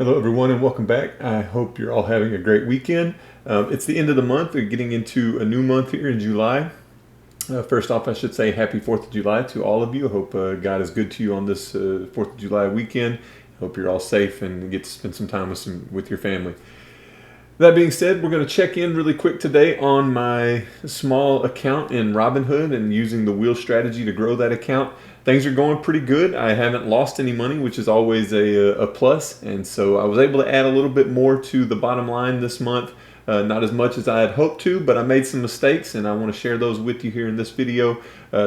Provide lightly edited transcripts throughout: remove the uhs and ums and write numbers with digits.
Hello, everyone, and welcome back. I hope you're all having a great weekend. It's the end of the month. We're getting into a new month here in July. First off, I should say happy 4th of July to all of you. I hope God is good to you on this 4th of July weekend. I hope you're all safe and get to spend some time with your family. That being said, we're going to check in really quick today on my small account in Robinhood and using the wheel strategy to grow that account. Things are going pretty good. I haven't lost any money, which is always a plus. And so I was able to add a little bit more to the bottom line this month. Not as much as I had hoped to, but I made some mistakes and I want to share those with you here in this video.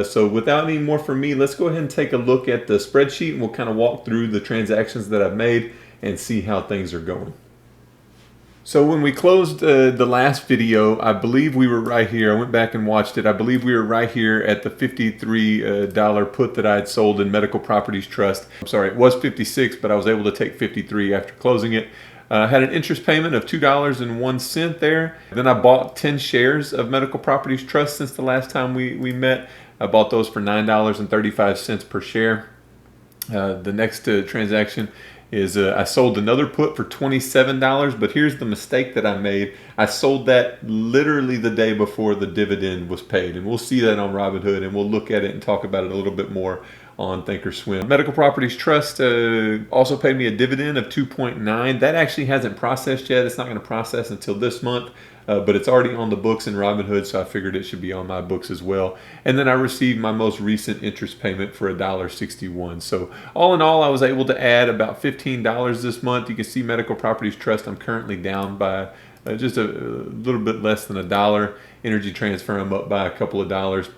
So without any more from me, let's go ahead and take a look at the spreadsheet and we'll kind of walk through the transactions that I've made and see how things are going. So when we closed the last video, I believe we were right here. I went back and watched it. I believe we were right here at the $53 put that I had sold in Medical Properties Trust. I'm sorry, it was 56, but I was able to take 53 after closing it. Had an interest payment of $2.01 there. Then I bought 10 shares of Medical Properties Trust since the last time we met. I bought those for $9.35 per share. The next transaction is I sold another put for $27, but here's the mistake that I made. I sold that literally the day before the dividend was paid, and we'll see that on Robinhood, and we'll look at it and talk about it a little bit more on Thinkorswim. Medical Properties Trust also paid me a dividend of 2.9. That actually hasn't processed yet. It's not going to process until this month. But it's already on the books in Robinhood, so I figured it should be on my books as well. And then I received my most recent interest payment for $1.61. So all in all, I was able to add about $15 this month. You can see Medical Properties Trust, I'm currently down by just a little bit less than $1. Energy Transfer, I'm up by a couple of dollars.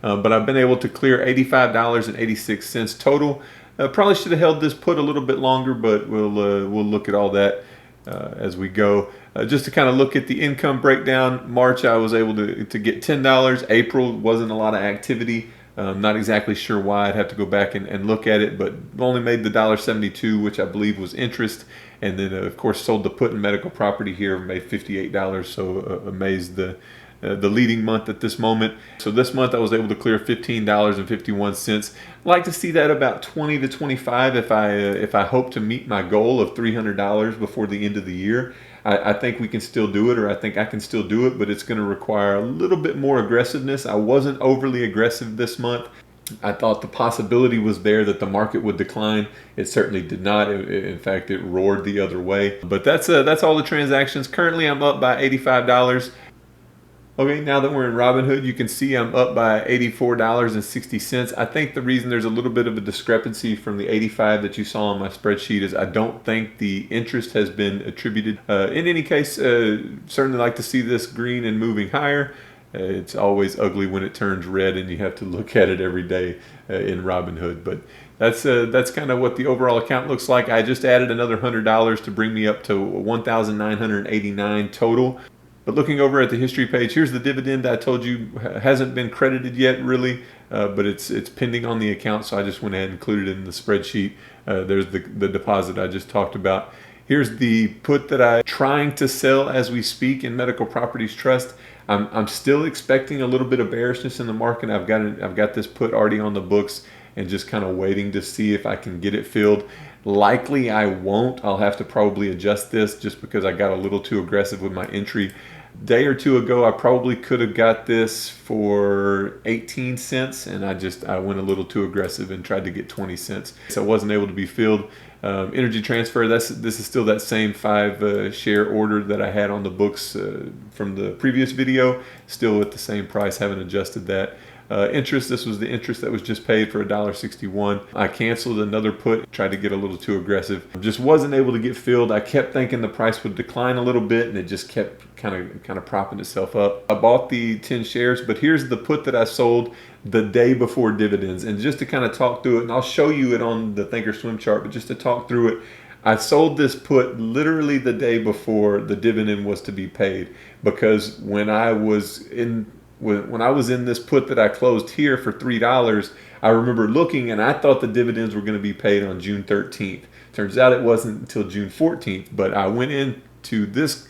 But I've been able to clear $85.86 total. Probably should have held this put a little bit longer, but we'll look at all that as we go. Just to kind of look at the income breakdown, March I was able to get $10. April wasn't a lot of activity. Not exactly sure why. I'd have to go back and look at it, but only made the $1.72, which I believe was interest. And then, of course, sold the put in Medical Property here, made $58. So amazed the leading month at this moment. So this month I was able to clear $15.51. I'd like to see that about 20 to 25 if I hope to meet my goal of $300 before the end of the year. I think we can still do it, or I think I can still do it, but it's going to require a little bit more aggressiveness. I wasn't overly aggressive this month. I thought the possibility was there that the market would decline. It certainly did not. In fact, it roared the other way. But that's all the transactions. Currently, I'm up by $85. Okay, now that we're in Robinhood, you can see I'm up by $84.60. I think the reason there's a little bit of a discrepancy from the 85 that you saw on my spreadsheet is I don't think the interest has been attributed. In any case, certainly like to see this green and moving higher. It's always ugly when it turns red and you have to look at it every day in Robinhood. But that's kind of what the overall account looks like. I just added another $100 to bring me up to $1,989 total. But looking over at the history page, here's the dividend I told you hasn't been credited yet, really, but it's pending on the account, so I just went ahead and included it in the spreadsheet. There's the deposit I just talked about. Here's the put that I'm trying to sell as we speak in Medical Properties Trust. I'm still expecting a little bit of bearishness in the market. I've got this put already on the books and just kind of waiting to see if I can get it filled. Likely I won't. I'll have to probably adjust this just because I got a little too aggressive with my entry. Day or two ago, I probably could have got this for 18 cents, and I went a little too aggressive and tried to get 20 cents. So I wasn't able to be filled. Energy Transfer, this is still that same 5 share order that I had on the books from the previous video, still at the same price, haven't adjusted that. Interest, this was the interest that was just paid for $1.61. I canceled another put, tried to get a little too aggressive. Just wasn't able to get filled. I kept thinking the price would decline a little bit, and it just kept kind of propping itself up. I bought the 10 shares, but here's the put that I sold the day before dividends. And just to kind of talk through it, and I'll show you it on the Thinkorswim chart, but just to talk through it, I sold this put literally the day before the dividend was to be paid, because when I was in this put that I closed here for $3, I remember looking and I thought the dividends were going to be paid on June 13th. Turns out it wasn't until June 14th, but I went into this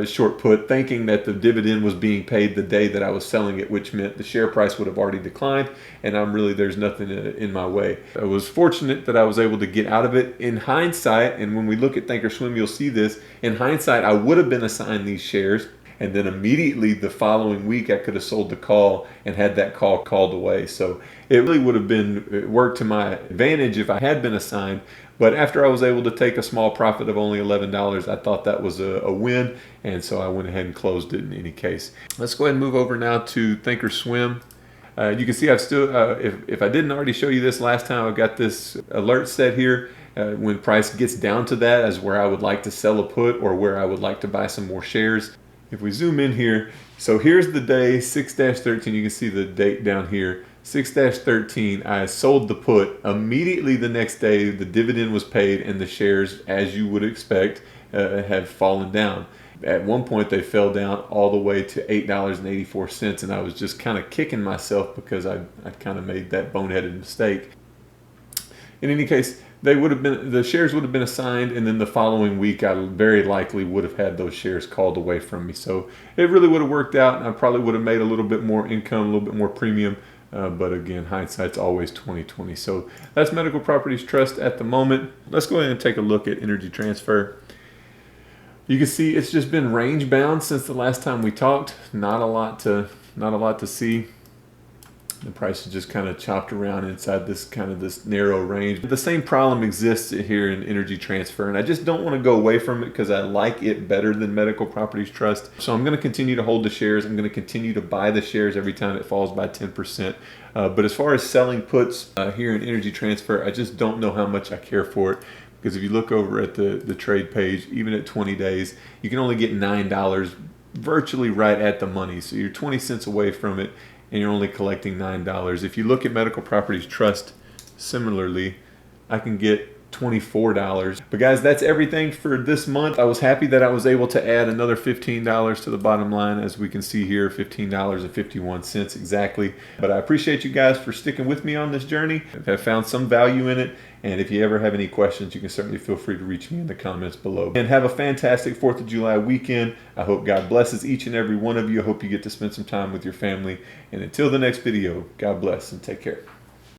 short put, thinking that the dividend was being paid the day that I was selling it, which meant the share price would have already declined, and there's nothing in my way. I was fortunate that I was able to get out of it. In hindsight, and when we look at Thinkorswim, you'll see this. In hindsight, I would have been assigned these shares, and then immediately the following week I could have sold the call and had that call called away. So it really would have worked to my advantage if I had been assigned. But after I was able to take a small profit of only $11, I thought that was a win, and so I went ahead and closed it in any case. Let's go ahead and move over now to Thinkorswim. You can see I've still, if I didn't already show you this last time, I've got this alert set here. When price gets down to that as where I would like to sell a put or where I would like to buy some more shares. If we zoom in here, so here's the day 6-13, you can see the date down here. 6-13, I sold the put. Immediately the next day, the dividend was paid and the shares, as you would expect, have fallen down. At one point, they fell down all the way to $8.84, and I was just kind of kicking myself because I kind of made that boneheaded mistake. In any case, the shares would have been assigned, and then the following week I very likely would have had those shares called away from me. So it really would have worked out, and I probably would have made a little bit more income, a little bit more premium. But again, hindsight's always 20/20. So that's Medical Properties Trust at the moment. Let's go ahead and take a look at Energy Transfer. You can see it's just been range bound since the last time we talked. Not a lot to see. The price is just kind of chopped around inside this narrow range. The same problem exists here in Energy Transfer, and I just don't want to go away from it because I like it better than Medical Properties Trust. So I'm going to continue to hold the shares. I'm going to continue to buy the shares every time it falls by 10%. But as far as selling puts here in Energy Transfer, I just don't know how much I care for it. Because if you look over at the trade page, even at 20 days, you can only get $9 virtually right at the money. So you're 20 cents away from it, and you're only collecting $9. If you look at Medical Properties Trust, similarly, I can get $24. But guys, that's everything for this month. I was happy that I was able to add another $15 to the bottom line, as we can see here, $15.51 exactly. But I appreciate you guys for sticking with me on this journey. I've found some value in it. And if you ever have any questions, you can certainly feel free to reach me in the comments below. And have a fantastic 4th of July weekend. I hope God blesses each and every one of you. I hope you get to spend some time with your family. And until the next video, God bless and take care.